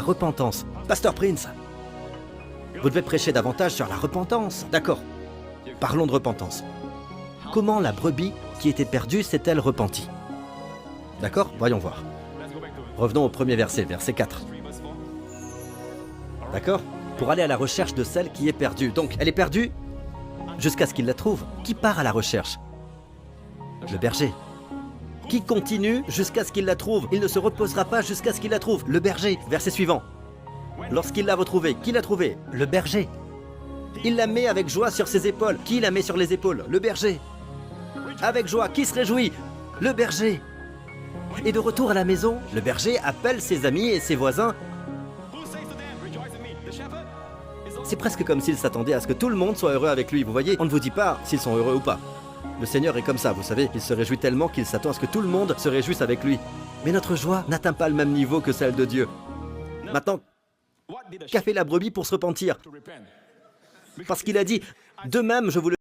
repentance. Pasteur Prince, vous devez prêcher davantage sur la repentance. D'accord, parlons de repentance. Comment la brebis qui était perdue s'est-elle repentie? D'accord, voyons voir. Revenons au premier verset, verset 4. D'accord? Pour aller à la recherche de celle qui est perdue. Donc, elle est perdue jusqu'à ce qu'il la trouve. Qui part à la recherche? Le berger. Qui continue jusqu'à ce qu'il la trouve? Il ne se reposera pas jusqu'à ce qu'il la trouve. Le berger. Verset suivant. Lorsqu'il l'a retrouvée, qui l'a trouvée? Le berger. Il la met avec joie sur ses épaules. Qui la met sur les épaules? Le berger. Avec joie, qui se réjouit? Le berger. Et de retour à la maison, le berger appelle ses amis et ses voisins. C'est presque comme s'il s'attendait à ce que tout le monde soit heureux avec lui. Vous voyez, on ne vous dit pas s'ils sont heureux ou pas. Le Seigneur est comme ça, vous savez. Il se réjouit tellement qu'il s'attend à ce que tout le monde se réjouisse avec lui. Mais notre joie n'atteint pas le même niveau que celle de Dieu. Maintenant, qu'a fait la brebis pour se repentir? Parce qu'il a dit, de même je vous le